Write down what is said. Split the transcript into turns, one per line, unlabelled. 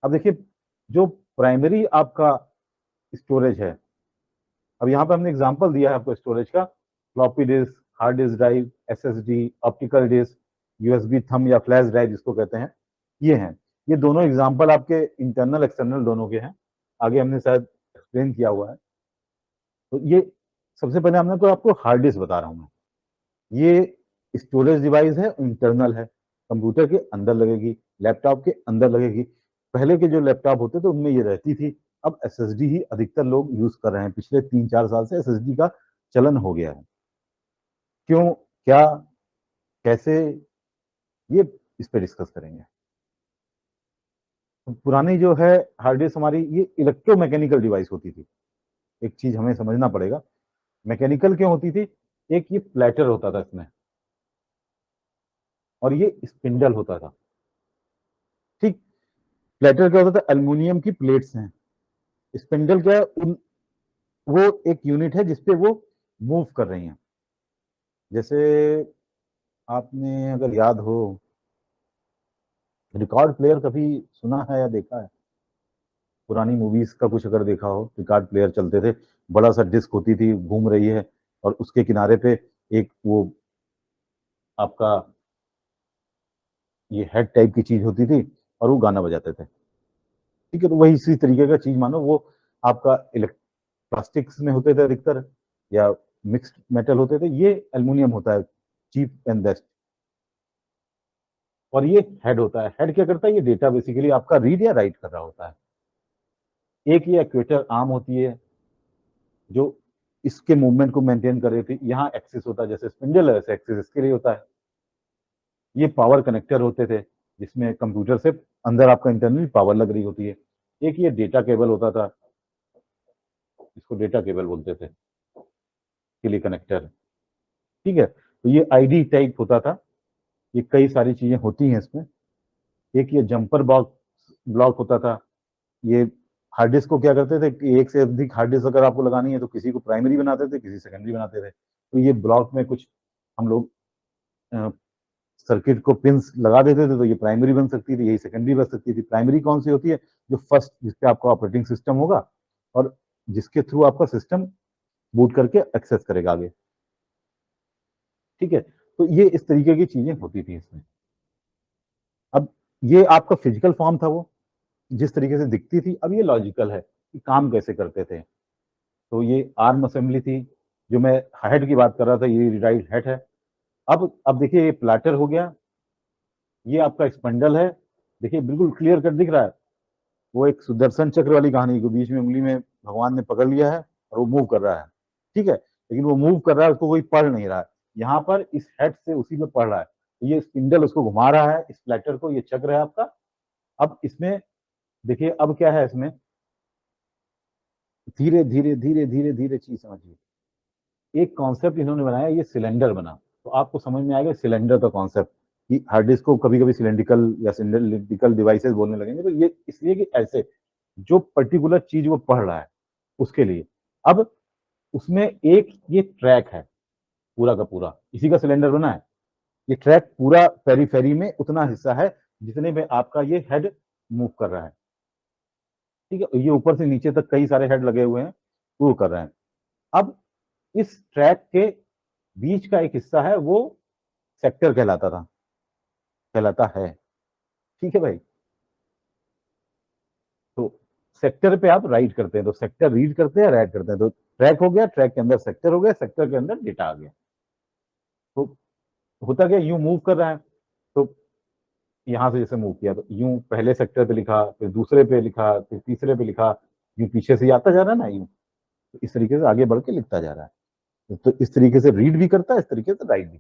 अब देखिए, जो प्राइमरी आपका स्टोरेज है, अब यहाँ पे हमने एग्जांपल दिया है आपको स्टोरेज का, floppy disk, hard disk drive, SSD, optical disk, USB thumb या फ्लैश ड्राइव जिसको कहते हैं, ये हैं। ये दोनों एग्जांपल आपके इंटरनल एक्सटर्नल दोनों के हैं, आगे हमने शायद एक्सप्लेन किया हुआ है। तो ये सबसे पहले हमने तो आपको हार्ड डिस्क बता रहा हूँ मैं, ये स्टोरेज डिवाइस है, इंटरनल है, कंप्यूटर के अंदर लगेगी, लैपटॉप के अंदर लगेगी। पहले के जो लैपटॉप होते थे उनमें ये रहती थी, अब एसएसडी ही अधिकतर लोग यूज कर रहे हैं, पिछले 3-4 साल से एसएसडी का चलन हो गया है। क्यों, क्या, कैसे, ये इस पे डिस्कस करेंगे। पुरानी जो है हार्ड डिस्क हमारी, ये इलेक्ट्रोमैकेनिकल डिवाइस होती थी। एक चीज हमें समझना पड़ेगा, मैकेनिकल क्यों होती थी? एक ये प्लेटर होता था इसमें, और ये स्पिंडल होता था। ठीक, प्लेटर क्या होता था? एल्युमिनियम की प्लेट्स हैं। स्पिंडल क्या है? वो एक यूनिट है जिसपे वो मूव कर रही हैं। जैसे आपने अगर याद हो, रिकॉर्ड प्लेयर कभी सुना है या देखा है? पुरानी मूवीज का कुछ अगर देखा हो, रिकॉर्ड प्लेयर चलते थे, बड़ा सा डिस्क होती थी, घूम रही है, और उसके किनारे पे एक वो आपका ये हेड टाइप की चीज होती थी, और वो गाना बजाते थे। ठीक है, तो वही इसी तरीके का चीज मानो, वो आपका प्लास्टिक्स में होते थे अधिकतर, या मिक्स्ड मेटल होते थे। ये एल्युमिनियम होता है, चीप एंड बेस्ट। और ये हेड होता है। हेड क्या करता है? ये डेटा बेसिकली आपका रीड या राइट कर रहा होता है। एक ये एक्चुएटर आर्म होती है जो इसके मूवमेंट को मेंटेन कर रही थी। यहाँ एक्सिस होता है, जैसे स्पिंडल है वैसे एक्सिस इसके लिए होता है। ये पावर कनेक्टर होते थे, जिसमें कंप्यूटर से अंदर आपका इंटरनल पावर लग रही होती है। एक ये डेटा केबल होता था, इसको डेटा केबल बोलते थे, के लिए कनेक्टर। ठीक है, तो ये आईडी टाइप होता था। ये कई सारी चीजें होती हैं इसमें। एक ये जंपर बॉक्स ब्लॉक होता था। ये हार्ड डिस्क को क्या करते थे कि एक से अधिक हार्ड डिस्क अगर आपको लगानी है तो किसी को प्राइमरी बनाते थे, किसी सेकेंडरी बनाते थे। तो ये ब्लॉक में कुछ हम लोग सर्किट को पिंस लगा देते थे, तो ये प्राइमरी बन सकती थी, यही सेकेंडरी बन सकती थी। प्राइमरी कौन सी होती है? जो फर्स्ट जिसपे आपका ऑपरेटिंग सिस्टम होगा, और जिसके थ्रू आपका सिस्टम बूट करके एक्सेस करेगा आगे। ठीक है, तो ये इस तरीके की चीजें होती थी इसमें। अब ये आपका फिजिकल फॉर्म था, वो जिस तरीके से दिखती थी। अब ये लॉजिकल है कि काम कैसे करते थे। तो ये आर्म असेंबली थी, जो मैं हेड की बात कर रहा था, ये राइट हेड है। अब देखिए, ये प्लाटर हो गया, ये आपका स्पंडल है। देखिए बिल्कुल क्लियर कट दिख रहा है, वो एक सुदर्शन चक्र वाली कहानी को बीच में उंगली में भगवान ने पकड़ लिया है और वो मूव कर रहा है। ठीक है, लेकिन वो मूव कर रहा है, उसको कोई पढ़ नहीं रहा है। यहाँ पर इस हेड से उसी में पढ़ रहा है, तो ये स्पिंडल उसको घुमा रहा है, इस प्लेटर को, ये चक्र है आपका। अब इसमें देखिए, अब क्या है इसमें, धीरे धीरे धीरे धीरे धीरे चीज समझिए। एक कॉन्सेप्ट इन्होंने बनाया, ये सिलेंडर बना, तो आपको समझ में आएगा सिलेंडर का कॉन्सेप्ट, कि हार्ड डिस्क को कभी कभी सिलेंड्रिकल या सिलेंड्रिकल डिवाइसेस बोलने लगेंगे। तो ये इसलिए कि ऐसे जो पर्टिकुलर चीज वो पढ़ रहा है उसके लिए। अब उसमें एक ये ट्रैक है, पूरा का पूरा इसी का सिलेंडर बना है। ये ट्रैक पूरा पेरीफेरी में उतना हिस्सा है जितने में आपका ये हेड मूव कर रहा है। ठीक है, ये ऊपर से नीचे तक कई सारे हेड लगे हुए हैं, वो कर रहे हैं। अब इस ट्रैक के बीच का एक हिस्सा है, वो सेक्टर कहलाता है। ठीक है भाई, तो सेक्टर पे आप राइट करते हैं, तो सेक्टर रीड करते हैं, राइट करते हैं। तो ट्रैक हो गया, ट्रैक के अंदर सेक्टर हो गया, सेक्टर के अंदर डेटा आ गया। तो होता क्या, यूं मूव कर रहा है, तो यहां से जैसे मूव किया, तो यूं पहले सेक्टर पे लिखा, फिर दूसरे पे लिखा, फिर तीसरे पे लिखा, यूं पीछे से आता जा रहा है ना, यूं। तो इस तरीके से आगे बढ़ के लिखता जा रहा है। तो इस तरीके से रीड भी करता है, इस तरीके से राइट भी।